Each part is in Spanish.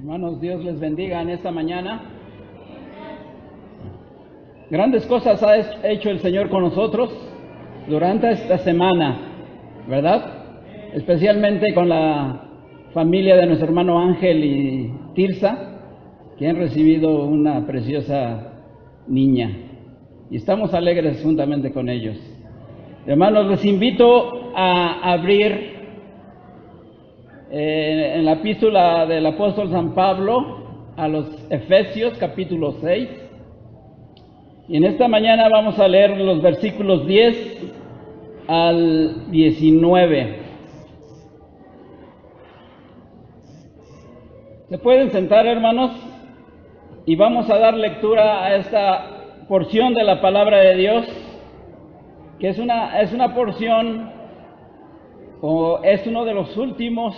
Hermanos, Dios les bendiga en esta mañana. Grandes cosas ha hecho el Señor con nosotros durante esta semana, ¿verdad? Especialmente con la familia de nuestro hermano Ángel y Tirsa, que han recibido una preciosa niña. Y estamos alegres juntamente con ellos. Hermanos, les invito a abrir en la epístola del apóstol San Pablo a los Efesios capítulo 6. Y en esta mañana vamos a leer los versículos 10 al 19. ¿Se pueden sentar, hermanos? Y vamos a dar lectura a esta porción de la palabra de Dios, que es una porción, o es uno de los últimos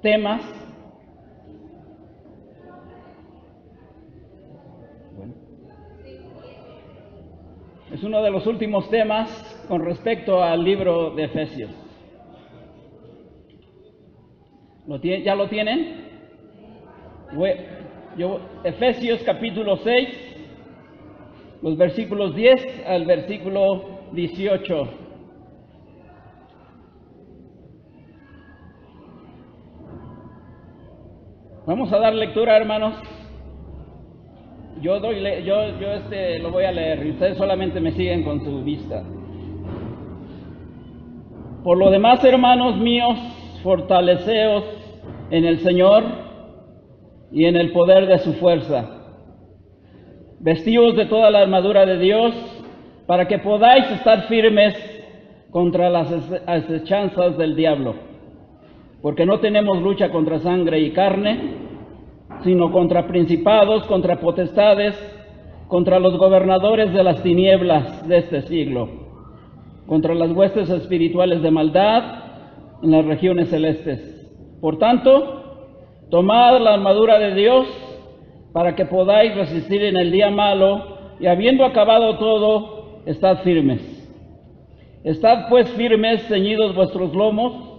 temas es uno de los últimos temas con respecto al libro de Efesios. ¿Ya lo tienen? Efesios capítulo 6, los versículos 10 al versículo 18. Vamos a dar lectura, hermanos. Yo lo voy a leer y ustedes solamente me siguen con su vista. Por lo demás, hermanos míos, fortaleceos en el Señor y en el poder de su fuerza. Vestíos de toda la armadura de Dios para que podáis estar firmes contra las acechanzas del diablo. Porque no tenemos lucha contra sangre y carne, sino contra principados, contra potestades, contra los gobernadores de las tinieblas de este siglo, contra las huestes espirituales de maldad en las regiones celestes. Por tanto, tomad la armadura de Dios para que podáis resistir en el día malo, y habiendo acabado todo, estad firmes. Estad pues firmes, ceñidos vuestros lomos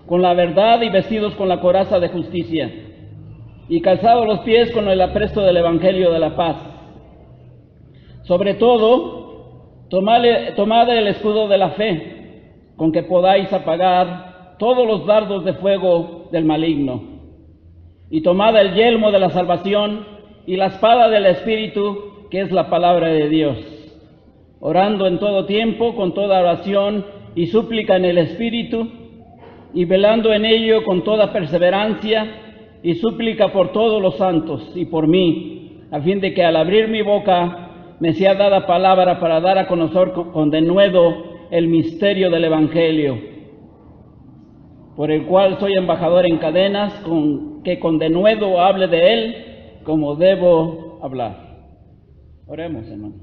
con la verdad y vestidos con la coraza de justicia, y calzados los pies con el apresto del evangelio de la paz. Sobre todo, tomad el escudo de la fe, con que podáis apagar todos los dardos de fuego del maligno. Y tomad el yelmo de la salvación y la espada del Espíritu, que es la palabra de Dios, orando en todo tiempo con toda oración y súplica en el Espíritu, y velando en ello con toda perseverancia y súplica por todos los santos y por mí, a fin de que al abrir mi boca me sea dada palabra para dar a conocer con denuedo el misterio del Evangelio, por el cual soy embajador en cadenas, que con denuedo hable de él como debo hablar. Oremos, hermanos.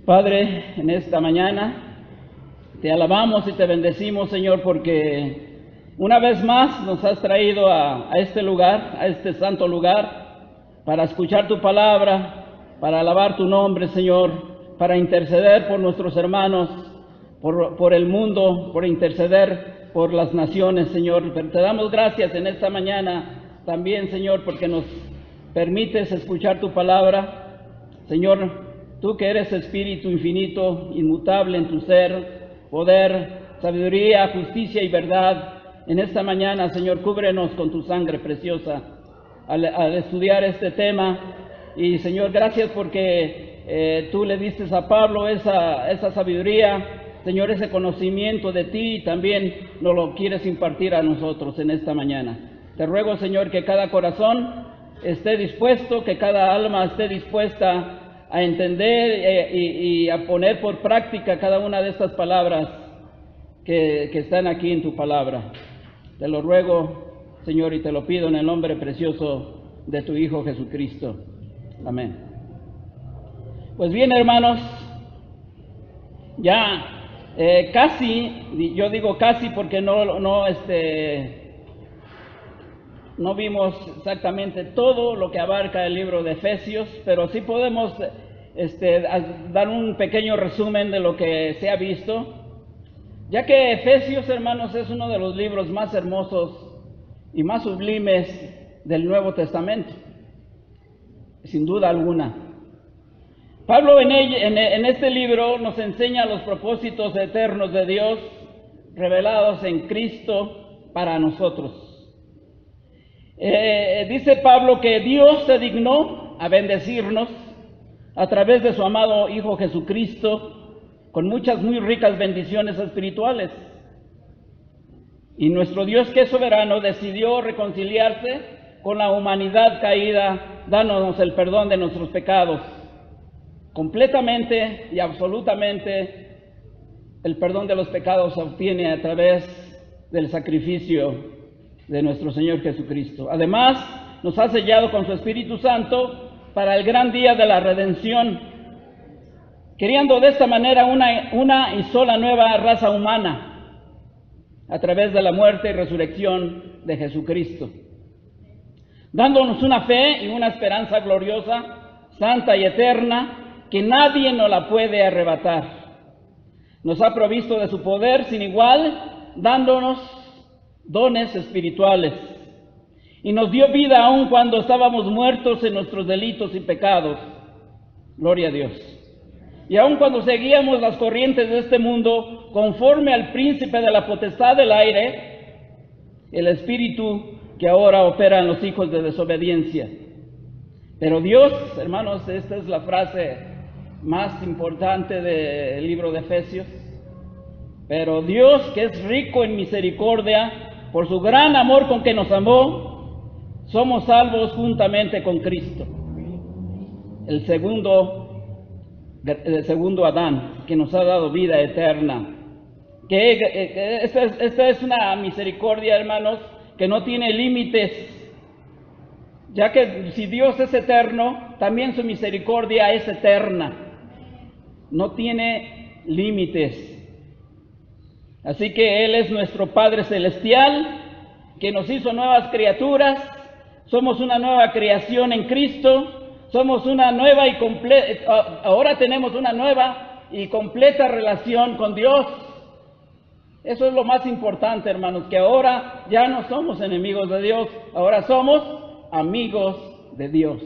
Padre, en esta mañana te alabamos y te bendecimos, Señor, porque una vez más nos has traído a este lugar, a este santo lugar, para escuchar tu palabra, para alabar tu nombre, Señor, para interceder por nuestros hermanos, por el mundo, por interceder por las naciones, Señor. Pero te damos gracias en esta mañana también, Señor, porque nos permites escuchar tu palabra. Señor, tú que eres Espíritu infinito, inmutable en tu ser, poder, sabiduría, justicia y verdad, en esta mañana, Señor, cúbrenos con tu sangre preciosa al estudiar este tema. Y, Señor, gracias porque tú le diste a Pablo esa sabiduría, Señor, ese conocimiento de ti, y también nos lo quieres impartir a nosotros en esta mañana. Te ruego, Señor, que cada corazón esté dispuesto, que cada alma esté dispuesta a entender y a poner por práctica cada una de estas palabras que están aquí en tu palabra. Te lo ruego, Señor, y te lo pido en el nombre precioso de tu Hijo Jesucristo. Amén. Pues bien, hermanos, ya casi, yo digo casi porque no vimos exactamente todo lo que abarca el libro de Efesios, pero sí podemos dar un pequeño resumen de lo que se ha visto, ya que Efesios, hermanos, es uno de los libros más hermosos y más sublimes del Nuevo Testamento, sin duda alguna. Pablo en este libro nos enseña los propósitos eternos de Dios revelados en Cristo para nosotros. Dice Pablo que Dios se dignó a bendecirnos a través de su amado Hijo Jesucristo con muchas muy ricas bendiciones espirituales. Y nuestro Dios, que es soberano, decidió reconciliarse con la humanidad caída, dándonos el perdón de nuestros pecados. Completamente y absolutamente el perdón de los pecados se obtiene a través del sacrificio de nuestro Señor Jesucristo. Además, nos ha sellado con su Espíritu Santo para el gran día de la redención, creando de esta manera una y sola nueva raza humana a través de la muerte y resurrección de Jesucristo, dándonos una fe y una esperanza gloriosa, santa y eterna, que nadie nos la puede arrebatar. Nos ha provisto de su poder sin igual, dándonos dones espirituales, y nos dio vida aun cuando estábamos muertos en nuestros delitos y pecados. Gloria a Dios. Y aun cuando seguíamos las corrientes de este mundo, conforme al príncipe de la potestad del aire, el espíritu que ahora opera en los hijos de desobediencia. Pero Dios, hermanos, esta es la frase más importante del libro de Efesios. Pero Dios, que es rico en misericordia, por su gran amor con que nos amó, somos salvos juntamente con Cristo, el segundo Adán, que nos ha dado vida eterna. Esta es una misericordia, hermanos, que no tiene límites, ya que si Dios es eterno, también su misericordia es eterna, no tiene límites. Así que Él es nuestro Padre Celestial, que nos hizo nuevas criaturas, somos una nueva creación en Cristo, somos una nueva y completa, ahora tenemos una nueva y completa relación con Dios. Eso es lo más importante, hermanos, que ahora ya no somos enemigos de Dios, ahora somos amigos de Dios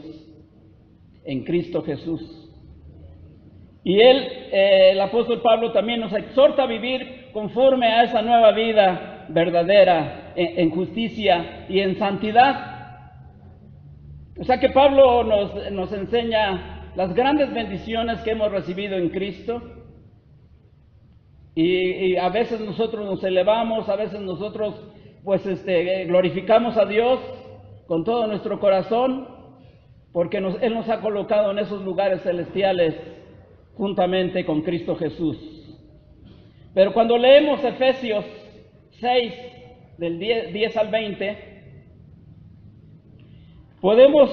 en Cristo Jesús. Y el apóstol Pablo también nos exhorta a vivir conforme a esa nueva vida verdadera, en justicia y en santidad. O sea que Pablo nos enseña las grandes bendiciones que hemos recibido en Cristo. Y a veces nosotros nos elevamos, a veces nosotros glorificamos a Dios con todo nuestro corazón, porque Él nos ha colocado en esos lugares celestiales juntamente con Cristo Jesús. Pero cuando leemos Efesios 6, del 10 al 20, podemos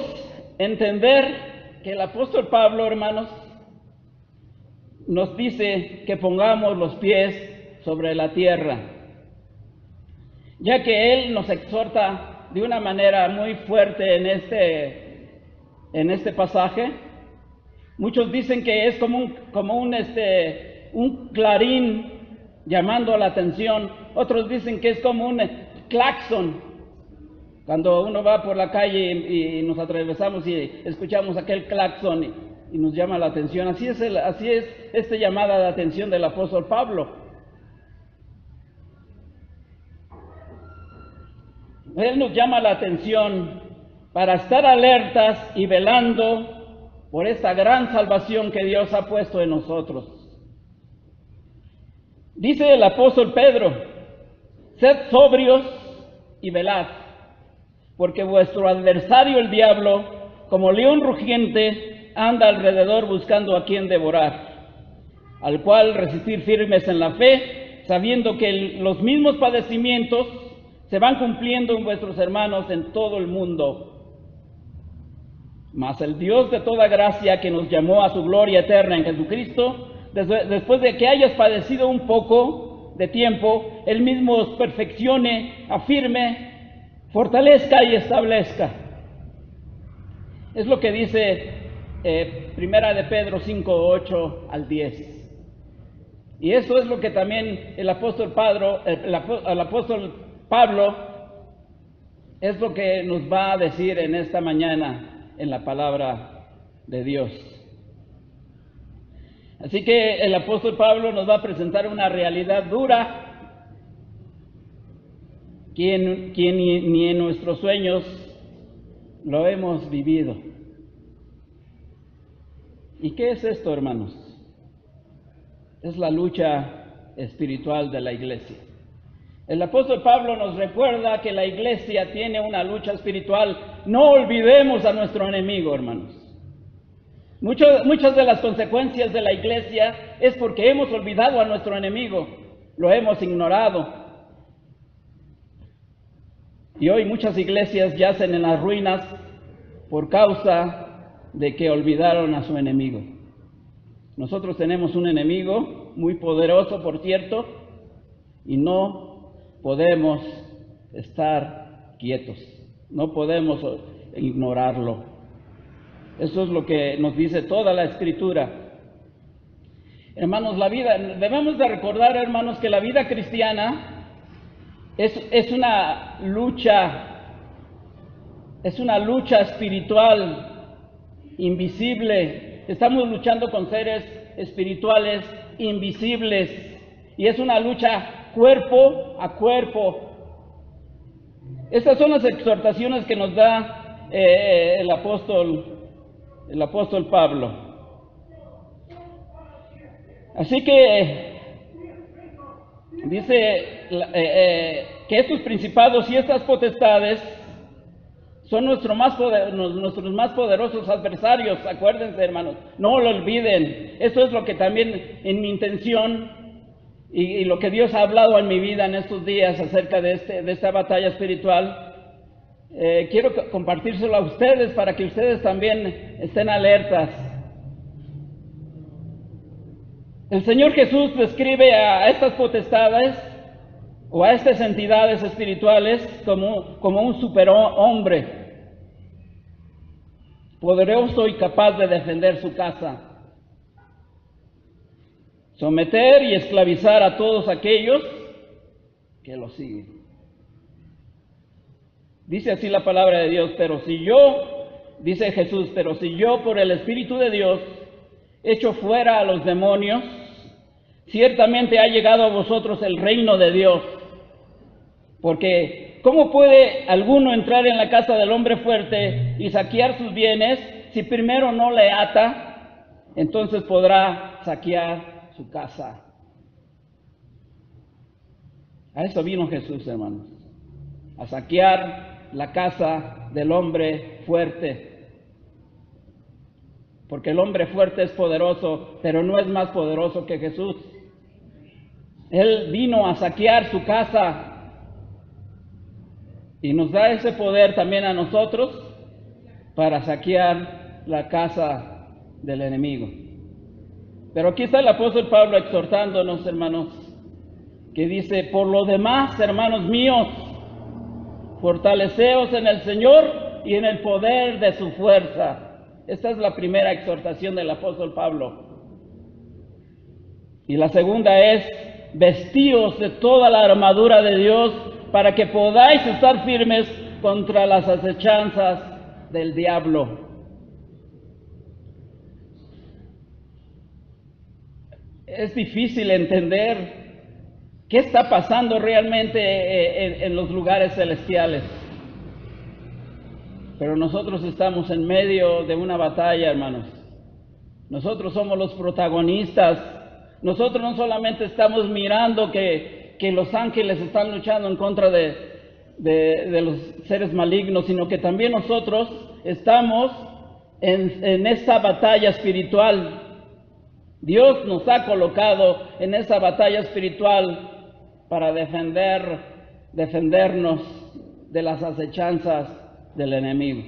entender que el apóstol Pablo, hermanos, nos dice que pongamos los pies sobre la tierra, ya que Él nos exhorta de una manera muy fuerte en este pasaje. Muchos dicen que es como un clarín llamando la atención. Otros dicen que es como un claxon. Cuando uno va por la calle y nos atravesamos y escuchamos aquel claxon y nos llama la atención. Así es esta llamada de atención del apóstol Pablo. Él nos llama la atención para estar alertas y velando por esta gran salvación que Dios ha puesto en nosotros. Dice el apóstol Pedro: sed sobrios y velad, porque vuestro adversario el diablo, como león rugiente, anda alrededor buscando a quien devorar, al cual resistir firmes en la fe, sabiendo que los mismos padecimientos se van cumpliendo en vuestros hermanos en todo el mundo. Mas el Dios de toda gracia, que nos llamó a su gloria eterna en Jesucristo, después de que hayas padecido un poco de tiempo, Él mismo os perfeccione, afirme, fortalezca y establezca. Es lo que dice Primera de Pedro 5, 8 al 10. Y eso es lo que también el apóstol Pablo Es lo que nos va a decir en esta mañana en la palabra de Dios. Así que el apóstol Pablo nos va a presentar una realidad dura que ni en nuestros sueños lo hemos vivido. ¿Y qué es esto, hermanos? Es la lucha espiritual de la iglesia. El apóstol Pablo nos recuerda que la iglesia tiene una lucha espiritual. No olvidemos a nuestro enemigo, hermanos. Muchas de las consecuencias de la iglesia es porque hemos olvidado a nuestro enemigo, lo hemos ignorado. Y hoy muchas iglesias yacen en las ruinas por causa de que olvidaron a su enemigo. Nosotros tenemos un enemigo muy poderoso, por cierto, y no podemos estar quietos, no podemos ignorarlo. Eso es lo que nos dice toda la Escritura. Hermanos, debemos de recordar, hermanos, que la vida cristiana es una lucha espiritual invisible. Estamos luchando con seres espirituales invisibles y es una lucha cuerpo a cuerpo. Estas son las exhortaciones que nos da el apóstol Pablo. Así que dice que estos principados y estas potestades son nuestros más poderosos adversarios. Acuérdense, hermanos, no lo olviden. Eso es lo que también en mi intención y lo que Dios ha hablado en mi vida en estos días acerca de esta batalla espiritual. Quiero compartírselo a ustedes para que ustedes también estén alertas. El Señor Jesús describe a estas potestades o a estas entidades espirituales como un superhombre, poderoso y capaz de defender su casa, someter y esclavizar a todos aquellos que lo siguen. Dice así la palabra de Dios, dice Jesús, pero si yo por el Espíritu de Dios echo fuera a los demonios, ciertamente ha llegado a vosotros el reino de Dios. Porque ¿cómo puede alguno entrar en la casa del hombre fuerte y saquear sus bienes si primero no le ata? Entonces podrá saquear su casa. A eso vino Jesús, hermanos, a saquear la casa del hombre fuerte. Porque el hombre fuerte es poderoso, pero no es más poderoso que Jesús. Él vino a saquear su casa y nos da ese poder también a nosotros para saquear la casa del enemigo. Pero aquí está el apóstol Pablo exhortándonos, hermanos, que dice: por lo demás, hermanos míos, fortaleceos en el Señor y en el poder de su fuerza. Esta es la primera exhortación del apóstol Pablo. Y la segunda es: vestíos de toda la armadura de Dios para que podáis estar firmes contra las acechanzas del diablo. Es difícil entender qué está pasando realmente en los lugares celestiales. Pero nosotros estamos en medio de una batalla, hermanos. Nosotros somos los protagonistas. Nosotros no solamente estamos mirando que los ángeles están luchando en contra de los seres malignos, sino que también nosotros estamos en esa batalla espiritual. Dios nos ha colocado en esa batalla espiritual para defendernos de las acechanzas del enemigo.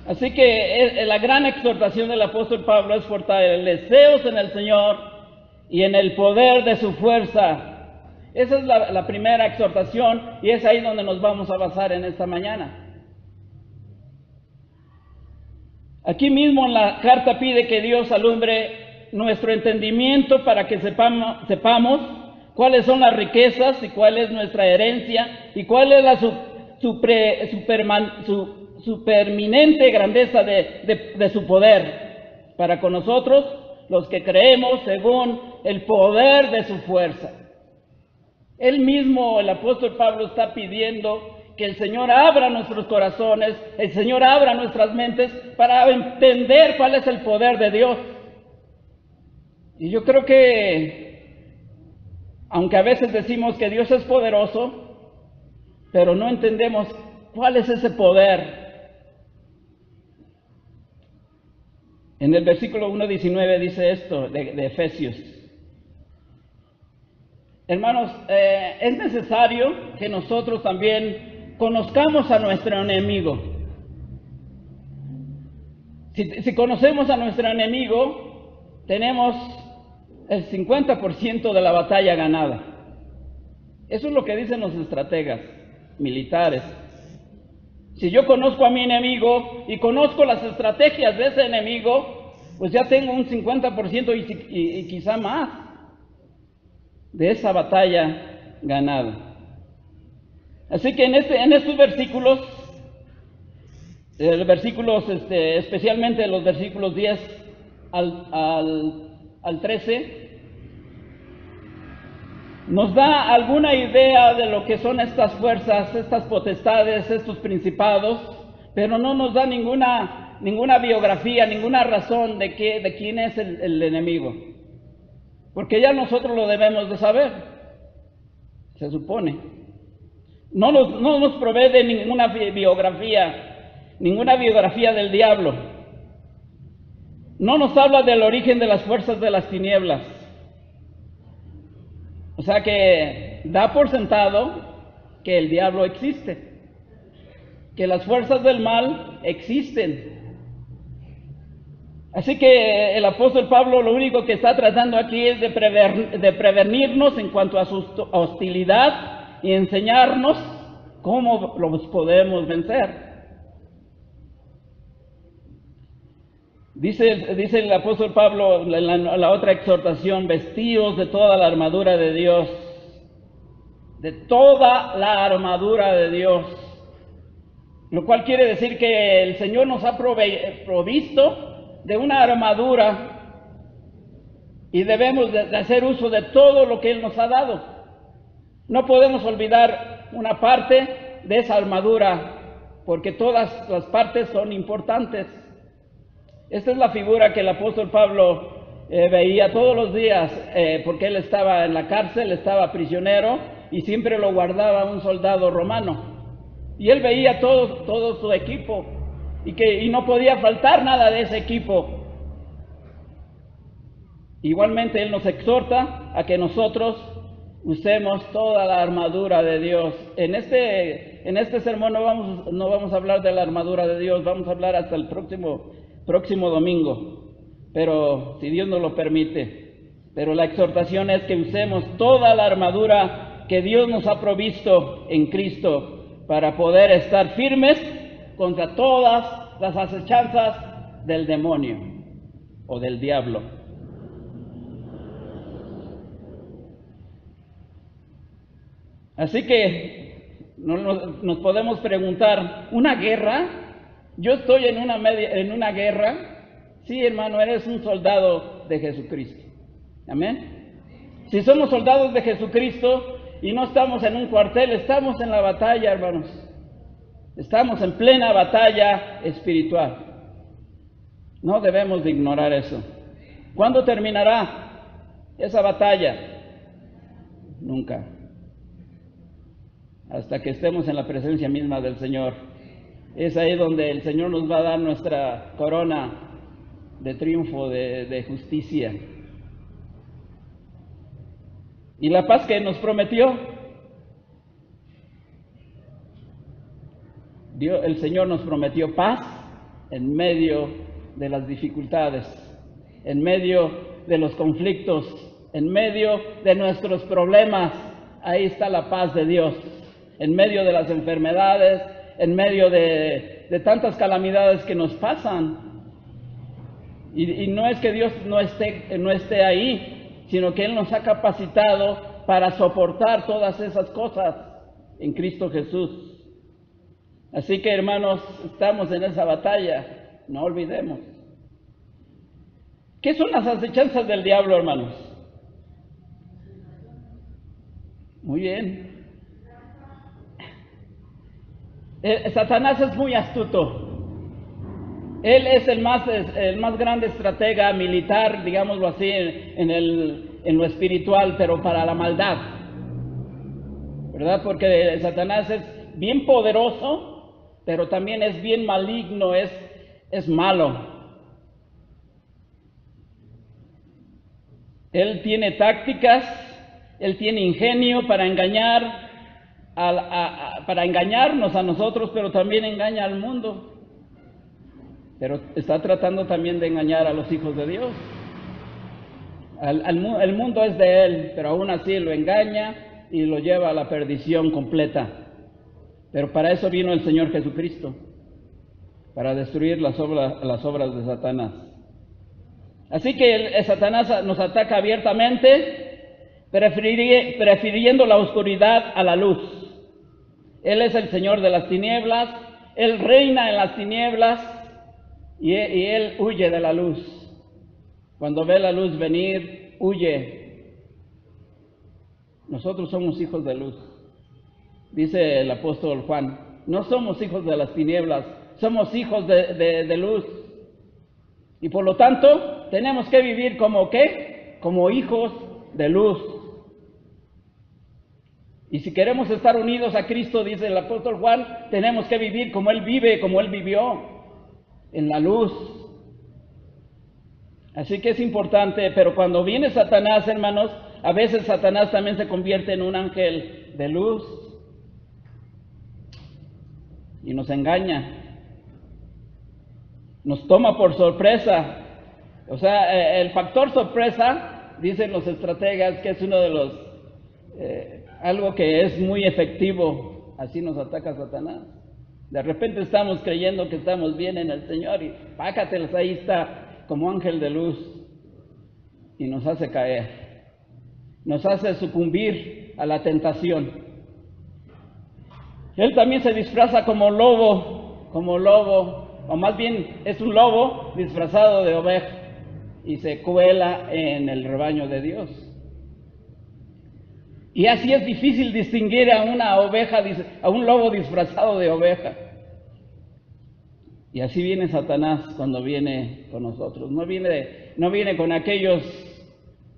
Así que la gran exhortación del apóstol Pablo es: fortaleceos en el Señor y en el poder de su fuerza. Esa es la primera exhortación y es ahí donde nos vamos a basar en esta mañana. Aquí mismo en la carta pide que Dios alumbre nuestro entendimiento para que sepamos cuáles son las riquezas y cuál es nuestra herencia y cuál es la superminente grandeza de su poder para con nosotros, los que creemos según el poder de su fuerza. Él mismo, el apóstol Pablo, está pidiendo que el Señor abra nuestros corazones, el Señor abra nuestras mentes para entender cuál es el poder de Dios. Y yo creo que, aunque a veces decimos que Dios es poderoso, pero no entendemos cuál es ese poder. En el versículo 1:19 dice esto de Efesios. Hermanos, es necesario que nosotros también conozcamos a nuestro enemigo. Si conocemos a nuestro enemigo, tenemos el 50% de la batalla ganada. Eso es lo que dicen los estrategas militares. Si yo conozco a mi enemigo y conozco las estrategias de ese enemigo, pues ya tengo un 50% y quizá más de esa batalla ganada. Así que en estos versículos, especialmente los versículos 10 al 13, nos da alguna idea de lo que son estas fuerzas, estas potestades, estos principados, pero no nos da ninguna biografía, ninguna razón de quién es el enemigo. Porque ya nosotros lo debemos de saber, se supone. No nos provee de ninguna biografía del diablo. No nos habla del origen de las fuerzas de las tinieblas. O sea que da por sentado que el diablo existe, que las fuerzas del mal existen. Así que el apóstol Pablo lo único que está tratando aquí es de prevenirnos en cuanto a su hostilidad y enseñarnos cómo los podemos vencer. Dice el apóstol Pablo en la otra exhortación, vestidos de toda la armadura de Dios, de toda la armadura de Dios, lo cual quiere decir que el Señor nos ha provisto de una armadura y debemos de hacer uso de todo lo que Él nos ha dado. No podemos olvidar una parte de esa armadura porque todas las partes son importantes. Esta es la figura que el apóstol Pablo veía todos los días, porque él estaba en la cárcel, estaba prisionero y siempre lo guardaba un soldado romano. Y él veía todo su equipo y no podía faltar nada de ese equipo. Igualmente él nos exhorta a que nosotros usemos toda la armadura de Dios. En este sermón no vamos a hablar de la armadura de Dios, vamos a hablar hasta el próximo domingo, pero si Dios nos lo permite. Pero la exhortación es que usemos toda la armadura que Dios nos ha provisto en Cristo para poder estar firmes contra todas las acechanzas del demonio o del diablo. Así que nos podemos preguntar, ¿una guerra? Yo estoy en una guerra. Sí, hermano, eres un soldado de Jesucristo. Amén. Si somos soldados de Jesucristo y no estamos en un cuartel, estamos en la batalla, hermanos. Estamos en plena batalla espiritual. No debemos de ignorar eso. ¿Cuándo terminará esa batalla? Nunca. Hasta que estemos en la presencia misma del Señor. Es ahí donde el Señor nos va a dar nuestra corona de triunfo, de justicia. Y la paz que nos prometió, el Señor nos prometió paz en medio de las dificultades, en medio de los conflictos, en medio de nuestros problemas. Ahí está la paz de Dios, en medio de las enfermedades, en medio de tantas calamidades que nos pasan. Y no es que Dios no esté ahí, sino que Él nos ha capacitado para soportar todas esas cosas en Cristo Jesús. Así que, hermanos, estamos en esa batalla, no olvidemos. ¿Qué son las acechanzas del diablo, hermanos? Muy bien. Satanás es muy astuto. Él es el más grande estratega militar, digámoslo así, en lo espiritual, pero para la maldad, ¿verdad? Porque Satanás es bien poderoso, pero también es bien maligno, es malo. Él tiene tácticas, él tiene ingenio para engañar, para engañarnos a nosotros, pero también engaña al mundo. Pero está tratando también de engañar a los hijos de Dios. El mundo es de él, pero aún así lo engaña y lo lleva a la perdición completa. Pero para eso vino el Señor Jesucristo, para destruir las obras de Satanás. Así que Satanás nos ataca abiertamente, prefiriendo la oscuridad a la luz. Él es el Señor de las tinieblas, Él reina en las tinieblas y Él huye de la luz. Cuando ve la luz venir, huye. Nosotros somos hijos de luz. Dice el apóstol Juan, no somos hijos de las tinieblas, somos hijos de luz. Y por lo tanto, tenemos que vivir como ¿qué? Como hijos de luz. Y si queremos estar unidos a Cristo, dice el apóstol Juan, tenemos que vivir como Él vive, como Él vivió, en la luz. Así que es importante, pero cuando viene Satanás, hermanos, a veces Satanás también se convierte en un ángel de luz y nos engaña. Nos toma por sorpresa. O sea, el factor sorpresa, dicen los estrategas, que es uno de los, algo que es muy efectivo. Así nos ataca Satanás. De repente estamos creyendo que estamos bien en el Señor y pácateles, ahí está como ángel de luz y nos hace caer. Nos hace sucumbir a la tentación. Él también se disfraza como lobo, o más bien es un lobo disfrazado de oveja y se cuela en el rebaño de Dios. Y así es difícil distinguir a una oveja, a un lobo disfrazado de oveja. Y así viene Satanás cuando viene con nosotros. No viene con aquellos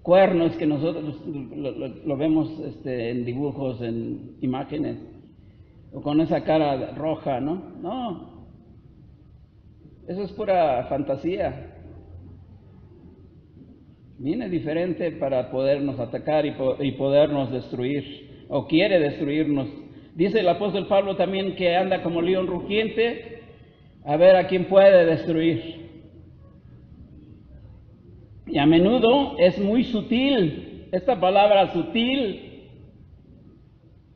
cuernos que nosotros lo vemos en dibujos, en imágenes, o con esa cara roja, ¿no? No. Eso es pura fantasía. Viene diferente para podernos atacar y podernos destruir, o quiere destruirnos. Dice el apóstol Pablo también que anda como león rugiente a ver a quién puede destruir. Y a menudo es muy sutil, esta palabra sutil,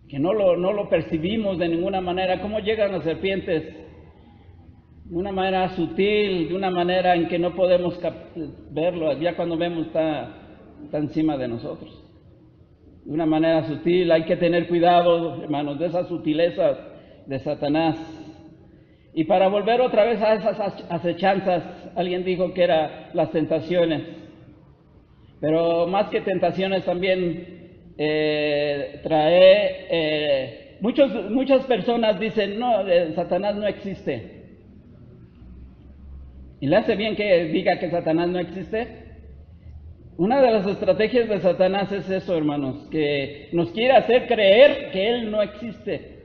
que no lo percibimos de ninguna manera. ¿Cómo llegan las serpientes? De una manera sutil, de una manera en que no podemos verlo, ya cuando vemos está encima de nosotros. De una manera sutil, hay que tener cuidado, hermanos, de esas sutilezas de Satanás. Y para volver otra vez a esas acechanzas, alguien dijo que eran las tentaciones. Pero más que tentaciones también muchas personas dicen, no, Satanás no existe. ¿Y le hace bien que diga que Satanás no existe? Una de las estrategias de Satanás es eso, hermanos, que nos quiere hacer creer que Él no existe.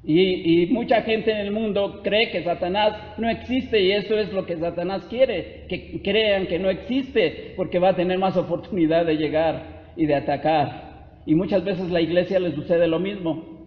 Y mucha gente en el mundo cree que Satanás no existe, y eso es lo que Satanás quiere, que crean que no existe, porque va a tener más oportunidad de llegar y de atacar. Y muchas veces a la iglesia le sucede lo mismo.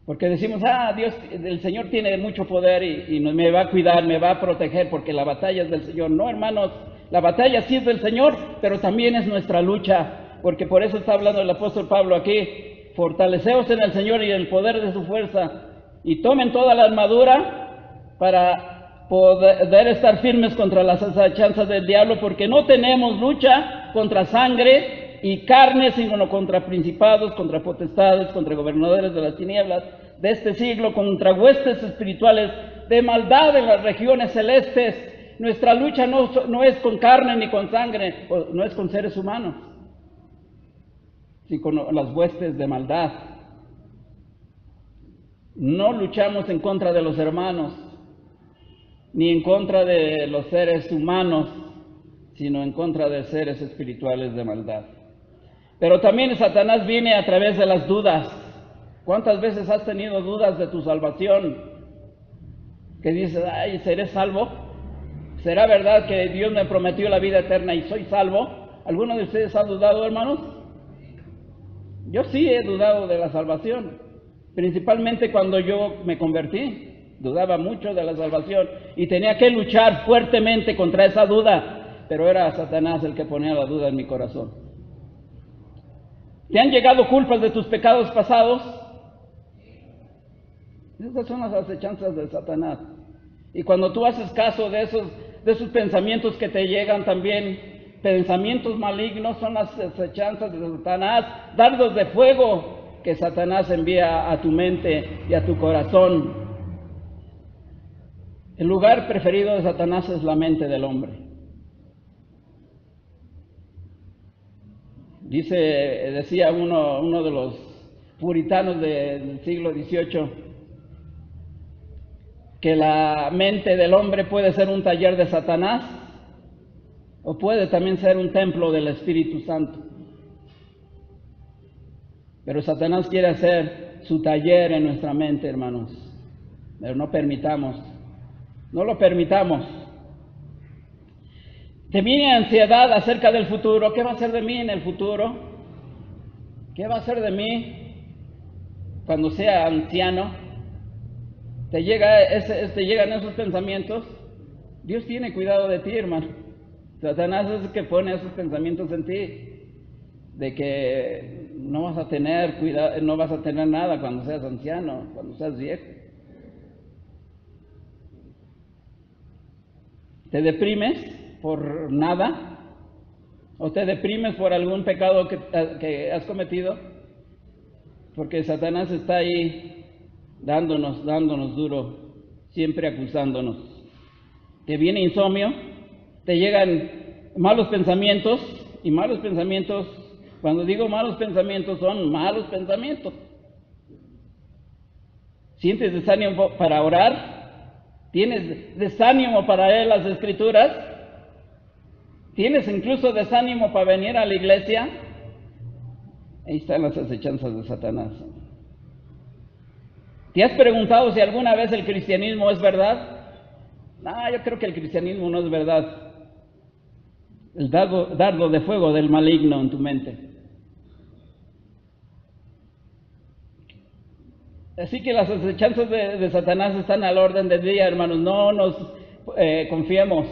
Porque decimos, Dios, el Señor tiene mucho poder y me va a cuidar, me va a proteger porque la batalla es del Señor. No, hermanos, la batalla sí es del Señor, pero también es nuestra lucha, porque por eso está hablando el apóstol Pablo aquí, fortaleceos en el Señor y en el poder de su fuerza, y tomen toda la armadura para poder estar firmes contra las acechanzas del diablo, porque no tenemos lucha contra sangre y carne, sino contra principados, contra potestades, contra gobernadores de las tinieblas de este siglo, contra huestes espirituales de maldad en las regiones celestes. Nuestra lucha no es con carne ni con sangre, no es con seres humanos, sino con las huestes de maldad. No luchamos en contra de los hermanos, ni en contra de los seres humanos, sino en contra de seres espirituales de maldad. Pero también Satanás viene a través de las dudas. ¿Cuántas veces has tenido dudas de tu salvación? Que dices, ay, ¿seré salvo? ¿Será verdad que Dios me prometió la vida eterna y soy salvo? ¿Alguno de ustedes ha dudado, hermanos? Yo sí he dudado de la salvación, principalmente cuando yo me convertí. Dudaba mucho de la salvación y tenía que luchar fuertemente contra esa duda, pero era Satanás el que ponía la duda en mi corazón. ¿Te han llegado culpas de tus pecados pasados? Esas son las acechanzas de Satanás. Y cuando tú haces caso de esos pensamientos que te llegan también, pensamientos malignos, son las acechanzas de Satanás, dardos de fuego que Satanás envía a tu mente y a tu corazón. El lugar preferido de Satanás es la mente del hombre. Decía uno de los puritanos del siglo XVIII, que la mente del hombre puede ser un taller de Satanás o puede también ser un templo del Espíritu Santo. Pero Satanás quiere hacer su taller en nuestra mente, hermanos. Pero no lo permitamos. Te viene ansiedad acerca del futuro. ¿Qué va a ser de mí en el futuro? ¿Qué va a ser de mí cuando sea anciano? ¿Te llegan esos pensamientos? Dios tiene cuidado de ti, hermano. Satanás es el que pone esos pensamientos en ti, de que no vas a tener cuidado, no vas a tener nada cuando seas anciano, cuando seas viejo. ¿Te deprimes por nada? ¿O te deprimes por algún pecado que has cometido? Porque Satanás está ahí dándonos duro, siempre acusándonos. Te viene insomnio, te llegan malos pensamientos, y malos pensamientos, cuando digo malos pensamientos, son malos pensamientos. ¿Sientes desánimo para orar? ¿Tienes desánimo para leer las Escrituras? ¿Tienes incluso desánimo para venir a la iglesia? Ahí están las acechanzas de Satanás. ¿Te has preguntado si alguna vez el cristianismo es verdad? No, yo creo que el cristianismo no es verdad. El dardo de fuego del maligno en tu mente. Así que las acechanzas de Satanás están al orden del día, hermanos. No nos confiemos.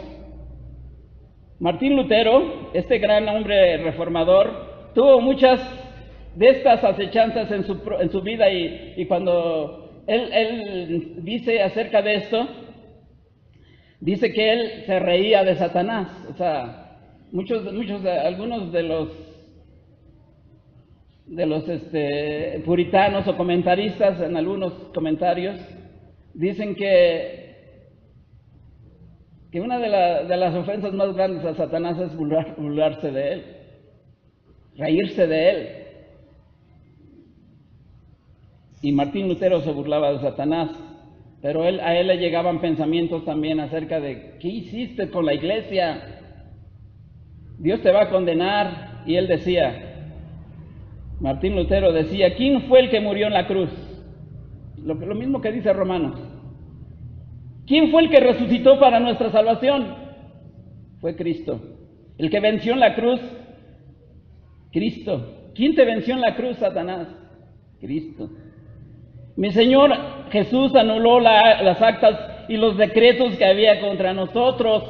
Martín Lutero, este gran hombre reformador, tuvo muchas de estas acechanzas en su vida, y cuando él dice acerca de esto, dice que él se reía de Satanás. O sea, algunos de los puritanos o comentaristas, en algunos comentarios, dicen que una de las ofensas más grandes a Satanás es burlarse de él, reírse de él. Y Martín Lutero se burlaba de Satanás, pero a él le llegaban pensamientos también acerca de ¿qué hiciste con la iglesia? Dios te va a condenar. Y él decía, Martín Lutero decía, ¿quién fue el que murió en la cruz? Lo mismo que dice Romanos. ¿Quién fue el que resucitó para nuestra salvación? Fue Cristo. El que venció en la cruz, Cristo. ¿Quién te venció en la cruz, Satanás? Cristo. Mi Señor Jesús anuló las actas y los decretos que había contra nosotros.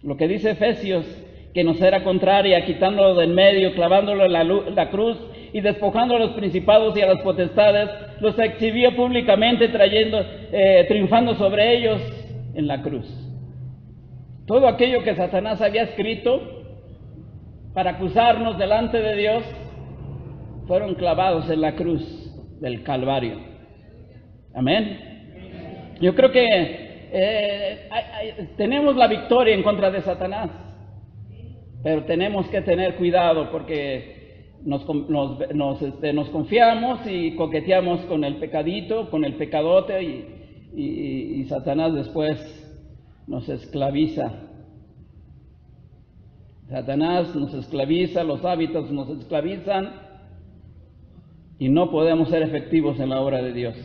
Lo que dice Efesios, que nos era contraria, quitándolo de en medio, clavándolo en la cruz y despojando a los principados y a las potestades, los exhibió públicamente, triunfando sobre ellos en la cruz. Todo aquello que Satanás había escrito para acusarnos delante de Dios, fueron clavados en la cruz del Calvario. Amén. Yo creo que tenemos la victoria en contra de Satanás, pero tenemos que tener cuidado porque nos confiamos y coqueteamos con el pecadito, con el pecadote, y Satanás después nos esclaviza. Satanás nos esclaviza, los hábitos nos esclavizan y no podemos ser efectivos en la obra de Dios.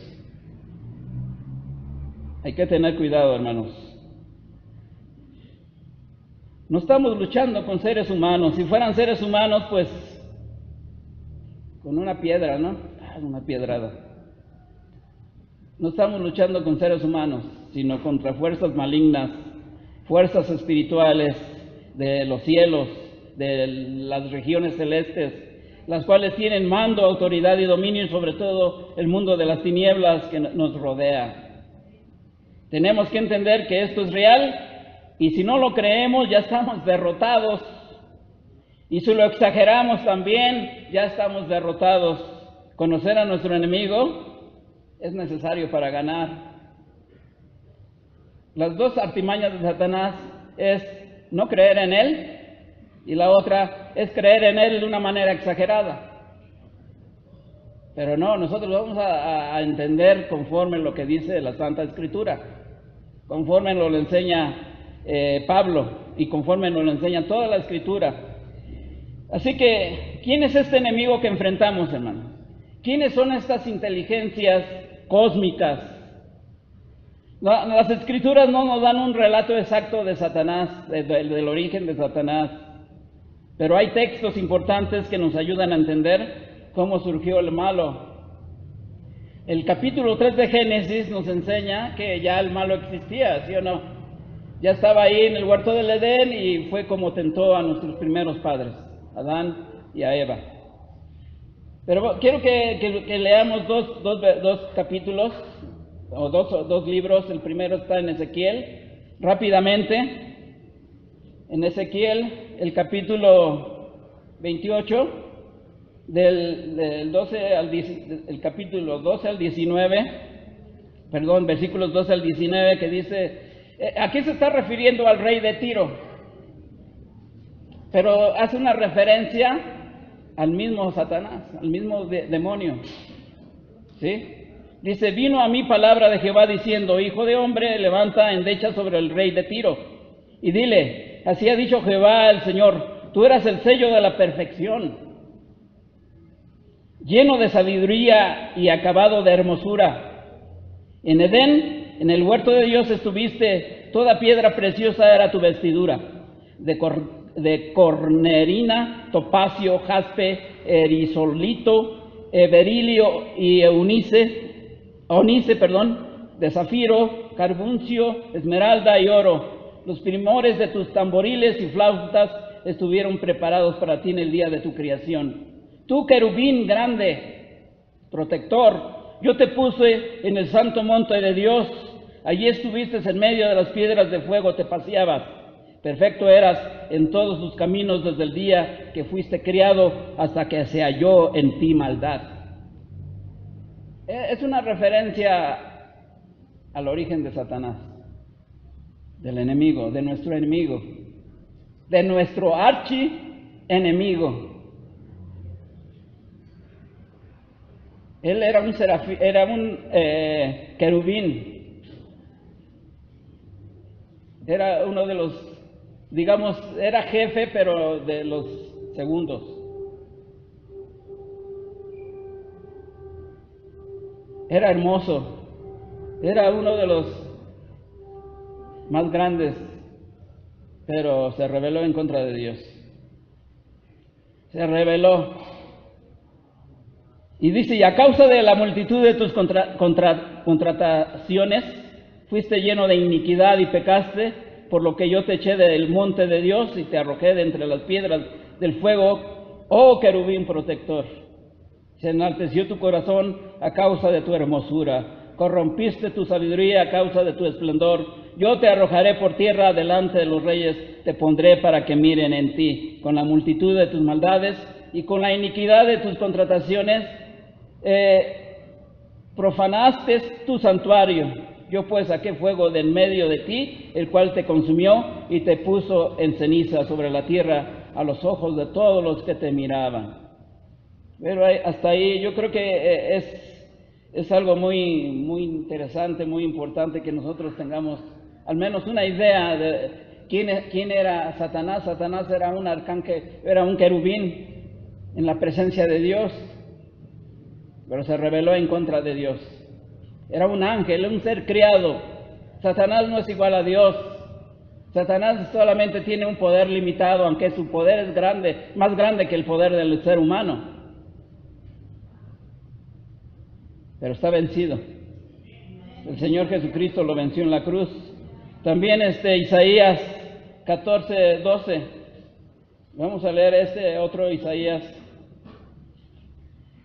Hay que tener cuidado, hermanos. No estamos luchando con seres humanos. Si fueran seres humanos, pues con una piedra, ¿no? Una piedrada. No estamos luchando con seres humanos, sino contra fuerzas malignas, fuerzas espirituales de los cielos, de las regiones celestes, las cuales tienen mando, autoridad y dominio sobre todo el mundo de las tinieblas que nos rodea. Tenemos que entender que esto es real, y si no lo creemos ya estamos derrotados, y si lo exageramos también ya estamos derrotados. Conocer a nuestro enemigo es necesario para ganar. Las dos artimañas de Satanás es no creer en él, y la otra es creer en él de una manera exagerada. Pero no, nosotros vamos a entender conforme lo que dice la Santa Escritura, conforme nos lo enseña Pablo y conforme nos lo enseña toda la Escritura. Así que, ¿quién es este enemigo que enfrentamos, hermanos? ¿Quiénes son estas inteligencias cósmicas? Las Escrituras no nos dan un relato exacto de Satanás, del origen de Satanás, pero hay textos importantes que nos ayudan a entender cómo surgió el malo. El capítulo 3 de Génesis nos enseña que ya el malo existía, ¿sí o no? Ya estaba ahí en el huerto del Edén y fue como tentó a nuestros primeros padres, Adán y a Eva. Pero quiero que leamos dos capítulos, o dos libros. El primero está en Ezequiel, rápidamente. En Ezequiel, el capítulo 28, el capítulo 12 al 19, versículos 12 al 19, que dice, aquí se está refiriendo al rey de Tiro, pero hace una referencia al mismo Satanás, al mismo demonio, ¿sí? Dice, vino a mí palabra de Jehová diciendo, hijo de hombre, levanta endecha sobre el rey de Tiro, y dile, así ha dicho Jehová el Señor, tú eras el sello de la perfección, lleno de sabiduría y acabado de hermosura. En Edén, en el huerto de Dios estuviste, toda piedra preciosa era tu vestidura, de cornerina, topacio, jaspe, erisolito, berilio y onice, de zafiro, carbuncio, esmeralda y oro. Los primores de tus tamboriles y flautas estuvieron preparados para ti en el día de tu creación. Tú, querubín grande, protector, yo te puse en el santo monte de Dios. Allí estuviste en medio de las piedras de fuego, te paseabas. Perfecto eras en todos tus caminos desde el día que fuiste criado hasta que se halló en ti maldad. Es una referencia al origen de Satanás, del enemigo, de nuestro enemigo, de nuestro archienemigo. Él era un querubín, era uno de los, digamos, era jefe, pero de los segundos. Era hermoso, era uno de los más grandes, pero se rebeló en contra de Dios. Se rebeló. Y dice, y a causa de la multitud de tus contrataciones, fuiste lleno de iniquidad y pecaste, por lo que yo te eché del monte de Dios y te arrojé de entre las piedras del fuego, oh querubín protector. Se enalteció tu corazón a causa de tu hermosura. corrompiste tu sabiduría a causa de tu esplendor. Yo te arrojaré por tierra delante de los reyes, te pondré para que miren en ti. Con la multitud de tus maldades y con la iniquidad de tus contrataciones, profanaste tu santuario. Yo pues saqué fuego de en medio de ti, el cual te consumió y te puso en ceniza sobre la tierra a los ojos de todos los que te miraban. Pero hasta ahí yo creo que es algo muy, muy interesante, muy importante que nosotros tengamos al menos una idea de quién era Satanás. Satanás era un arcángel, era un querubín en la presencia de Dios, pero se rebeló en contra de Dios. Era un ángel, un ser criado. Satanás no es igual a Dios. Satanás solamente tiene un poder limitado, aunque su poder es grande, más grande que el poder del ser humano. Pero está vencido. El Señor Jesucristo lo venció en la cruz. También Isaías 14:12. Vamos a leer otro Isaías.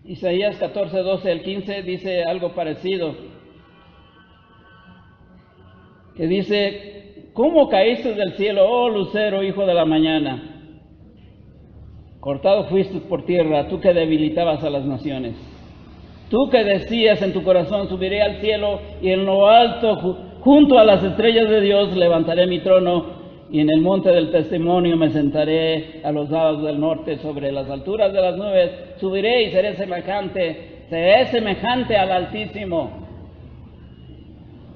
Isaías 14:12 al 15 dice algo parecido. Que dice: ¿Cómo caíste del cielo, oh lucero, hijo de la mañana? Cortado fuiste por tierra, tú que debilitabas a las naciones. Tú que decías en tu corazón: subiré al cielo y en lo alto, junto a las estrellas de Dios, levantaré mi trono, y en el monte del testimonio me sentaré a los lados del norte, sobre las alturas de las nubes. Subiré y seré semejante al Altísimo.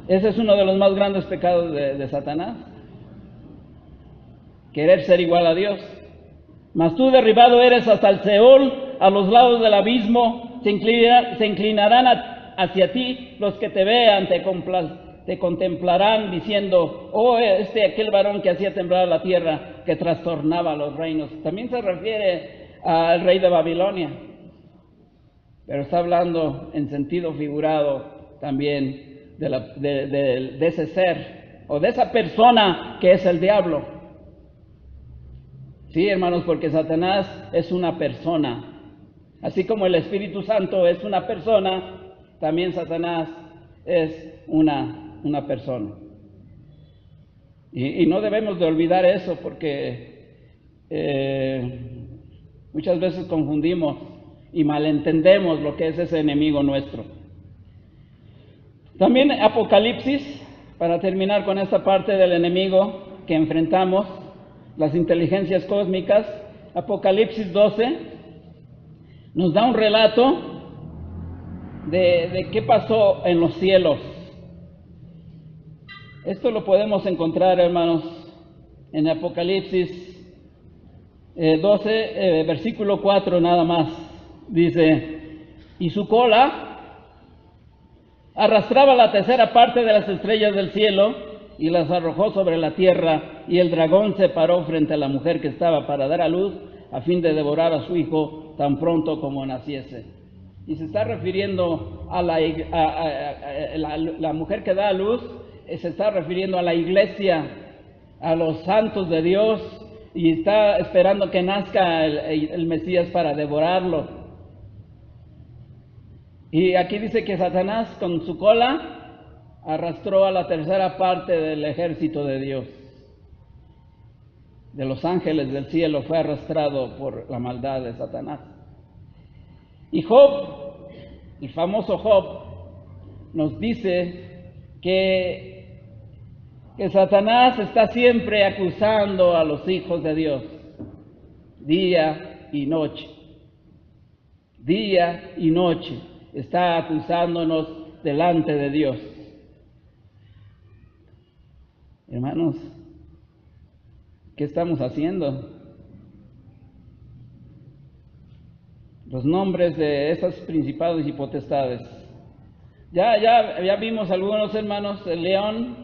Ese es uno de los más grandes pecados de Satanás. Querer ser igual a Dios. Mas tú derribado eres hasta el Seol, a los lados del abismo. Se inclinarán hacia ti los que te vean, te contemplarán diciendo: oh, aquel varón que hacía temblar la tierra, que trastornaba los reinos. También se refiere al rey de Babilonia, pero está hablando en sentido figurado también de ese ser o de esa persona que es el diablo. Sí, hermanos, porque Satanás es una persona. Así como el Espíritu Santo es una persona, también Satanás es una persona. Y no debemos de olvidar eso, porque muchas veces confundimos y malentendemos lo que es ese enemigo nuestro. También Apocalipsis, para terminar con esta parte del enemigo que enfrentamos, las inteligencias cósmicas, Apocalipsis 12, nos da un relato de qué pasó en los cielos. Esto lo podemos encontrar, hermanos, en Apocalipsis 12, versículo 4 nada más. Dice: y su cola arrastraba la tercera parte de las estrellas del cielo y las arrojó sobre la tierra, y el dragón se paró frente a la mujer que estaba para dar a luz, a fin de devorar a su hijo tan pronto como naciese. Y se está refiriendo a la mujer que da a luz, se está refiriendo a la iglesia, a los santos de Dios, y está esperando que nazca el Mesías para devorarlo. Y aquí dice que Satanás con su cola arrastró a la tercera parte del ejército de Dios. De los ángeles del cielo fue arrastrado por la maldad de Satanás. Y Job, el famoso Job, nos dice que Satanás está siempre acusando a los hijos de Dios, día y noche. Día y noche está acusándonos delante de Dios. Hermanos, ¿qué estamos haciendo? Los nombres de esos principados y potestades. Ya vimos algunos, hermanos, el león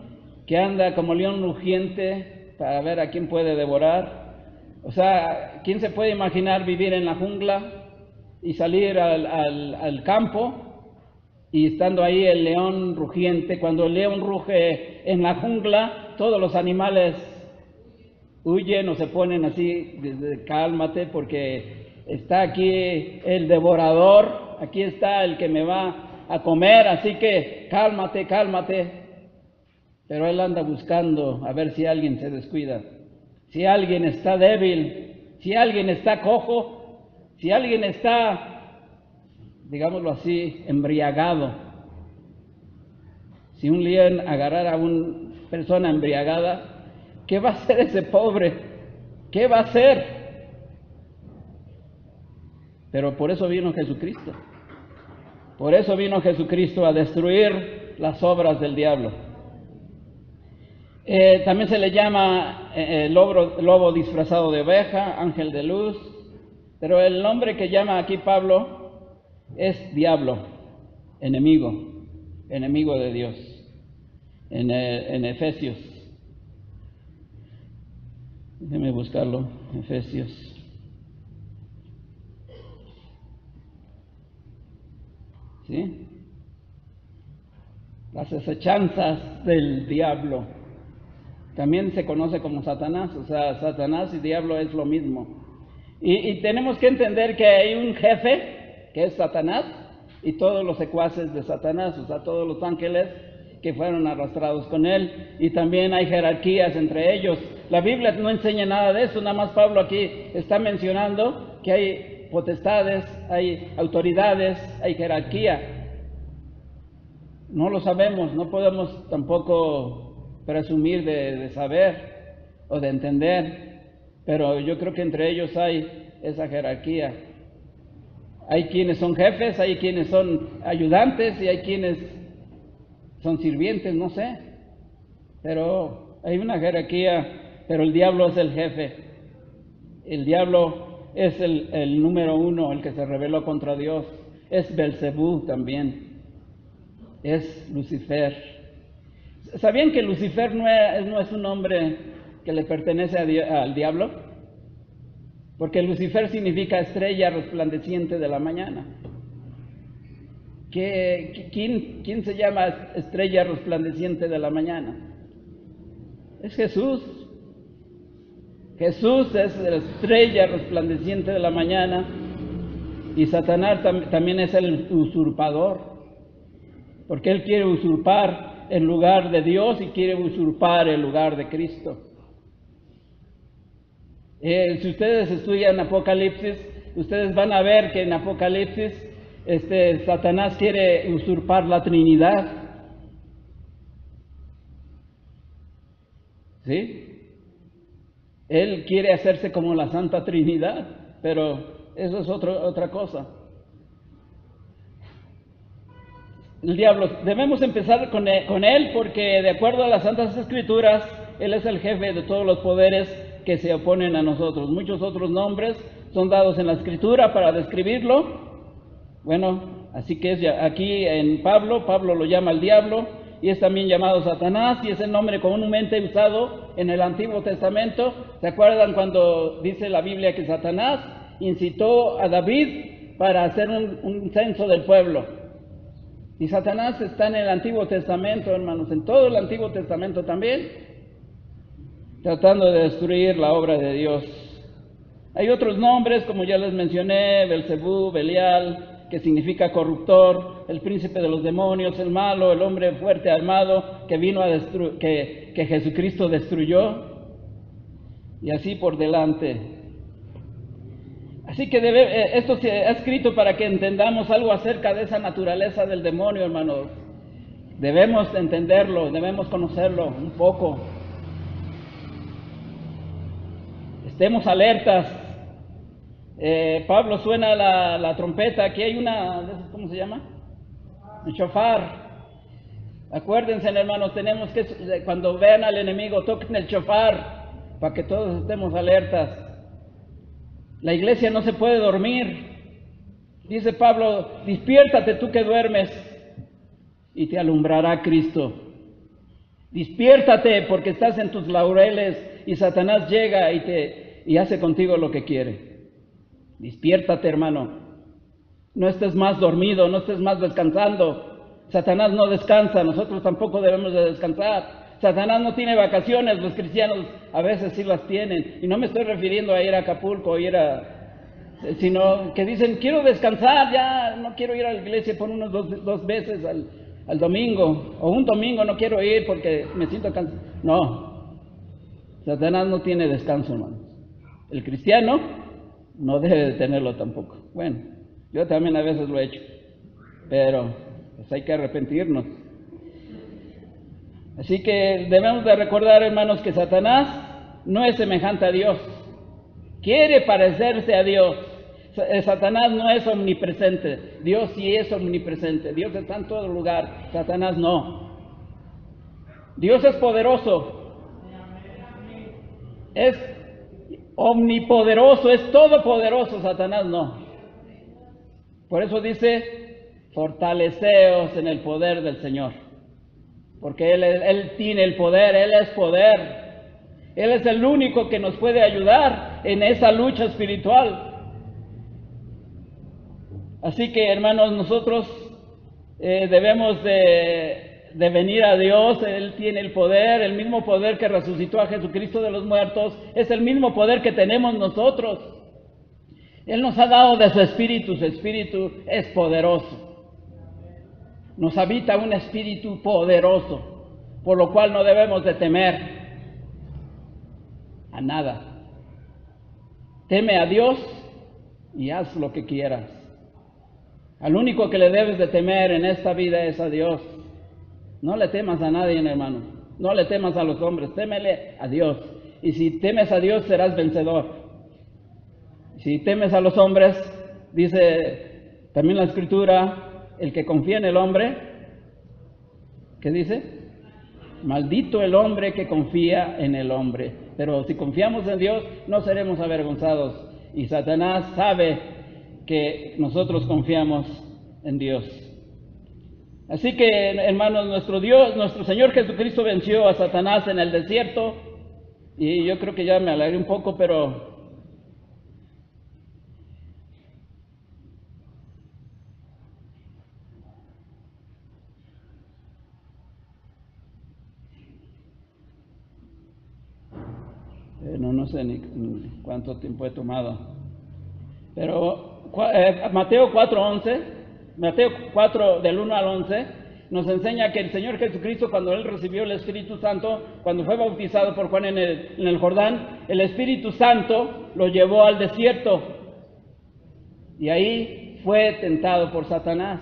que anda como león rugiente para ver a quién puede devorar. O sea, ¿quién se puede imaginar vivir en la jungla y salir al campo y estando ahí el león rugiente? Cuando el león ruge en la jungla, todos los animales huyen o se ponen así, cálmate, porque está aquí el devorador, aquí está el que me va a comer, así que cálmate, cálmate. Pero él anda buscando a ver si alguien se descuida, si alguien está débil, si alguien está cojo, si alguien está, digámoslo así, embriagado. Si un león agarrara a una persona embriagada, ¿qué va a hacer ese pobre? ¿Qué va a hacer? Pero por eso vino Jesucristo. Por eso vino Jesucristo a destruir las obras del diablo. También se le llama lobo disfrazado de oveja, ángel de luz, pero el nombre que llama aquí Pablo es diablo, enemigo de Dios, en Efesios. Déjeme buscarlo, Efesios. ¿Sí? Las acechanzas del diablo. También se conoce como Satanás, o sea, Satanás y diablo es lo mismo. Y tenemos que entender que hay un jefe, que es Satanás, y todos los secuaces de Satanás, o sea, todos los ángeles que fueron arrastrados con él, y también hay jerarquías entre ellos. La Biblia no enseña nada de eso, nada más Pablo aquí está mencionando que hay potestades, hay autoridades, hay jerarquía. No lo sabemos, no podemos tampoco presumir de saber o de entender, pero yo creo que entre ellos hay esa jerarquía. Hay quienes son jefes, hay quienes son ayudantes y hay quienes son sirvientes, no sé, pero hay una jerarquía, pero el diablo es el jefe. El diablo es el número uno, el que se rebeló contra Dios. Es Belcebú también, es Lucifer. ¿Sabían que Lucifer no es un nombre que le pertenece al diablo? Porque Lucifer significa estrella resplandeciente de la mañana. ¿Quién se llama estrella resplandeciente de la mañana? Es Jesús. Jesús es la estrella resplandeciente de la mañana, y Satanás también es el usurpador, porque él quiere usurpar el lugar de Dios y quiere usurpar el lugar de Cristo. Si ustedes estudian Apocalipsis, ustedes van a ver que en Apocalipsis Satanás quiere usurpar la Trinidad. ¿Sí? Él quiere hacerse como la Santa Trinidad, pero eso es otra cosa. El diablo, debemos empezar con él porque de acuerdo a las Santas Escrituras, él es el jefe de todos los poderes que se oponen a nosotros. Muchos otros nombres son dados en la Escritura para describirlo. Bueno, así que aquí en Pablo lo llama el diablo y es también llamado Satanás, y es el nombre comúnmente usado en el Antiguo Testamento. ¿Se acuerdan cuando dice la Biblia que Satanás incitó a David para hacer un censo del pueblo? Y Satanás está en el Antiguo Testamento, hermanos, en todo el Antiguo Testamento también, tratando de destruir la obra de Dios. Hay otros nombres, como ya les mencioné, Belcebú, Belial, que significa corruptor, el príncipe de los demonios, el malo, el hombre fuerte armado que vino a que Jesucristo destruyó, y así por delante. Así que esto se ha escrito para que entendamos algo acerca de esa naturaleza del demonio, hermanos. Debemos entenderlo, debemos conocerlo un poco. Estemos alertas. Pablo suena la trompeta. Aquí hay una, ¿cómo se llama? El shofar. Acuérdense, hermanos, tenemos que, cuando vean al enemigo, toquen el shofar para que todos estemos alertas. La iglesia no se puede dormir. Dice Pablo, despiértate tú que duermes y te alumbrará Cristo. Despiértate porque estás en tus laureles y Satanás llega y hace contigo lo que quiere. Despiértate, hermano. No estés más dormido, no estés más descansando. Satanás no descansa, nosotros tampoco debemos de descansar. Satanás no tiene vacaciones, los cristianos a veces sí las tienen. Y no me estoy refiriendo a ir a Acapulco, ir a sino que dicen, quiero descansar, ya no quiero ir a la iglesia por unos dos veces al domingo, o un domingo no quiero ir porque me siento cansado. No, Satanás no tiene descanso, hermanos. El cristiano no debe de tenerlo tampoco. Bueno, yo también a veces lo he hecho, pero pues hay que arrepentirnos. Así que debemos de recordar, hermanos, que Satanás no es semejante a Dios. Quiere parecerse a Dios. Satanás no es omnipresente. Dios sí es omnipresente. Dios está en todo lugar. Satanás no. Dios es poderoso. Es omnipoderoso, es todopoderoso. Satanás no. Por eso dice, fortaleceos en el poder del Señor. Porque Él tiene el poder, Él es poder. Él es el único que nos puede ayudar en esa lucha espiritual. Así que, hermanos, nosotros debemos de venir a Dios. Él tiene el poder, el mismo poder que resucitó a Jesucristo de los muertos, es el mismo poder que tenemos nosotros. Él nos ha dado de su espíritu es poderoso. Nos habita un espíritu poderoso, por lo cual no debemos de temer a nada. Teme a Dios y haz lo que quieras. Al único que le debes de temer en esta vida es a Dios. No le temas a nadie, hermano. No le temas a los hombres, témele a Dios. Y si temes a Dios serás vencedor. Si temes a los hombres, dice también la Escritura, el que confía en el hombre, ¿qué dice? Maldito el hombre que confía en el hombre. Pero si confiamos en Dios, no seremos avergonzados. Y Satanás sabe que nosotros confiamos en Dios. Así que, hermanos, nuestro Dios, nuestro Señor Jesucristo venció a Satanás en el desierto. Y yo creo que ya me alargué un poco, pero no sé ni cuánto tiempo he tomado. Pero Mateo 4:11, Mateo 4 del 1 al 11, nos enseña que el Señor Jesucristo, cuando Él recibió el Espíritu Santo, cuando fue bautizado por Juan en el Jordán, el Espíritu Santo lo llevó al desierto. Y ahí fue tentado por Satanás.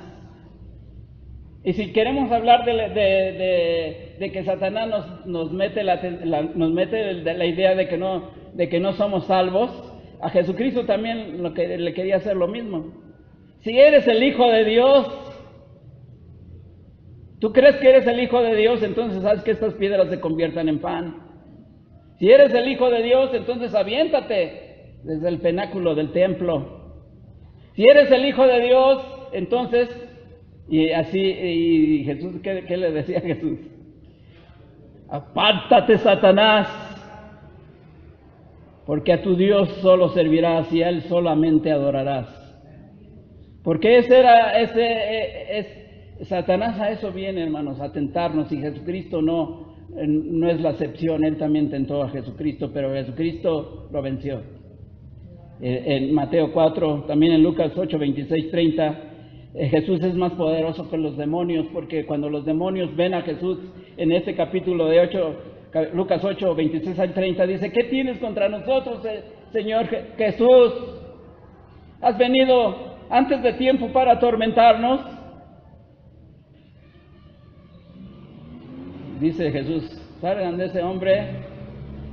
Y si queremos hablar de que Satanás nos mete la idea de que no somos salvos, a Jesucristo también le quería hacer lo mismo. Si eres el Hijo de Dios, tú crees que eres el Hijo de Dios, entonces haz que estas piedras se conviertan en pan. Si eres el Hijo de Dios, entonces aviéntate desde el pináculo del templo. Si eres el Hijo de Dios, entonces, y Jesús, ¿qué le decía a Jesús? Apártate, Satanás, porque a tu Dios solo servirás y a Él solamente adorarás. Porque Satanás a eso viene, hermanos, a tentarnos, y Jesucristo no es la excepción. Él también tentó a Jesucristo, pero Jesucristo lo venció. En Mateo 4, también en Lucas 8, 26, 30, Jesús es más poderoso que los demonios, porque cuando los demonios ven a Jesús en este capítulo de Lucas 8, 26 al 30, dice, ¿qué tienes contra nosotros, Señor Jesús? ¿Has venido antes de tiempo para atormentarnos? Dice Jesús, salgan de ese hombre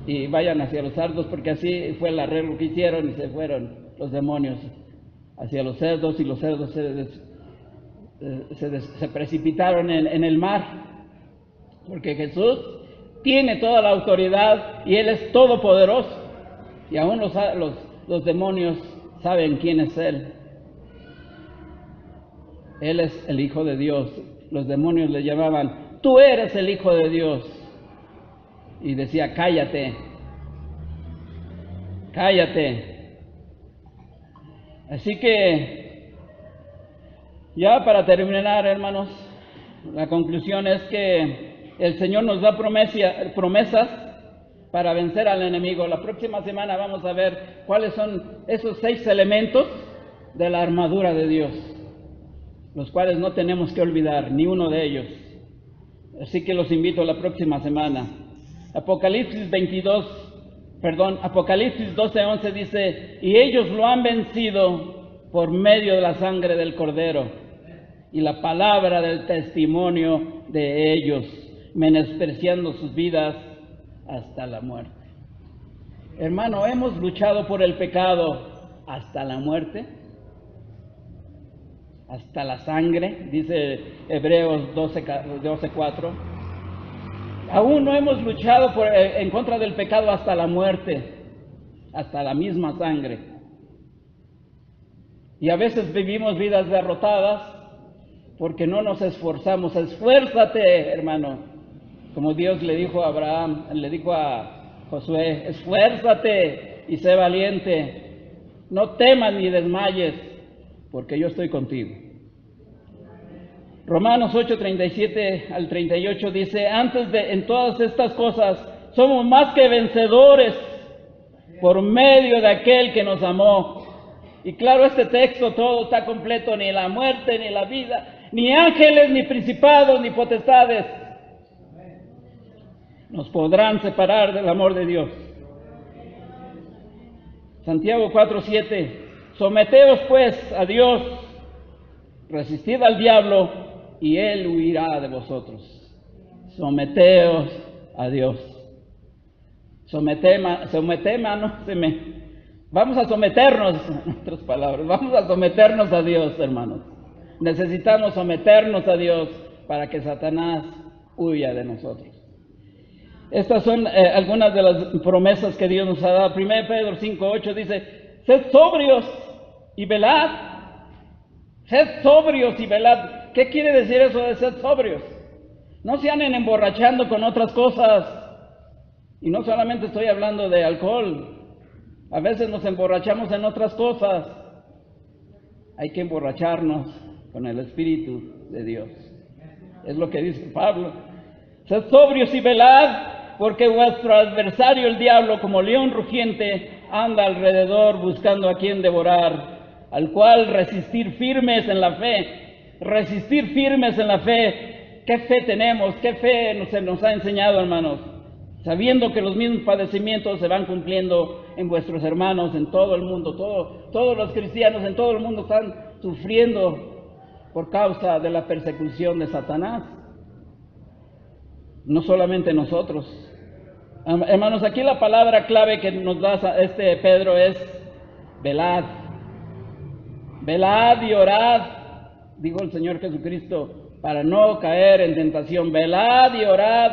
y vayan hacia los cerdos, porque así fue el arreglo que hicieron y se fueron los demonios hacia los cerdos, y los cerdos se precipitaron en el mar, porque Jesús tiene toda la autoridad y Él es todopoderoso, y aún los demonios saben quién es Él. Él es el Hijo de Dios. Los demonios le llamaban, tú eres el Hijo de Dios, y decía, cállate, cállate. Así que, ya para terminar, hermanos, la conclusión es que el Señor nos da promesas para vencer al enemigo. La próxima semana vamos a ver cuáles son esos 6 elementos de la armadura de Dios, los cuales no tenemos que olvidar, ni uno de ellos. Así que los invito la próxima semana. Apocalipsis 12:11 dice, y ellos lo han vencido por medio de la sangre del Cordero y la palabra del testimonio de ellos, menospreciando sus vidas hasta la muerte. Hermano, ¿hemos luchado por el pecado hasta la muerte? Hasta la sangre, dice Hebreos 12:4. Aún no hemos luchado en contra del pecado hasta la muerte, hasta la misma sangre. Y a veces vivimos vidas derrotadas porque no nos esforzamos. Esfuérzate, hermano. Como Dios le dijo a Abraham, le dijo a Josué, esfuérzate y sé valiente. No temas ni desmayes, porque yo estoy contigo. Romanos 8:37 al 38 dice, en todas estas cosas somos más que vencedores por medio de aquel que nos amó. Y claro, este texto todo está completo, ni la muerte, ni la vida, ni ángeles, ni principados, ni potestades nos podrán separar del amor de Dios. Santiago 4:7, someteos pues a Dios, resistid al diablo y él huirá de vosotros. Someteos a Dios. Vamos a someternos, en otras palabras, vamos a someternos a Dios, hermanos. Necesitamos someternos a Dios para que Satanás huya de nosotros. Estas son algunas de las promesas que Dios nos ha dado. 1 Pedro 5:8 dice, sed sobrios y velad. Sed sobrios y velad. ¿Qué quiere decir eso de sed sobrios? No se anden emborrachando con otras cosas. Y no solamente estoy hablando de alcohol. A veces nos emborrachamos en otras cosas. Hay que emborracharnos con el Espíritu de Dios. Es lo que dice Pablo. Sed sobrios y velad, porque vuestro adversario el diablo, como león rugiente, anda alrededor buscando a quien devorar, al cual resistir firmes en la fe. Resistir firmes en la fe. ¿Qué fe tenemos? ¿Qué fe se nos ha enseñado, hermanos? Sabiendo que los mismos padecimientos se van cumpliendo en vuestros hermanos en todo el mundo. Todos los cristianos en todo el mundo están sufriendo por causa de la persecución de Satanás. No solamente nosotros. Hermanos, aquí la palabra clave que nos da Pedro es velad. Velad y orad, dijo el Señor Jesucristo, para no caer en tentación. Velad y orad.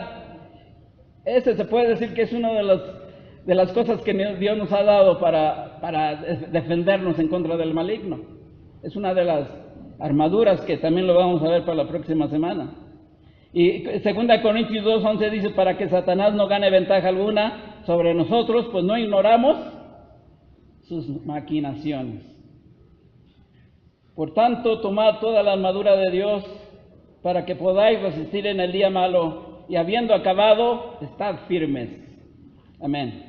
Ese se puede decir que es una de las cosas que Dios nos ha dado para defendernos en contra del maligno. Es una de las armaduras que también lo vamos a ver para la próxima semana. Y 2 Corintios 2:11 dice, para que Satanás no gane ventaja alguna sobre nosotros, pues no ignoramos sus maquinaciones. Por tanto, tomad toda la armadura de Dios para que podáis resistir en el día malo, y habiendo acabado, estad firmes. Amén.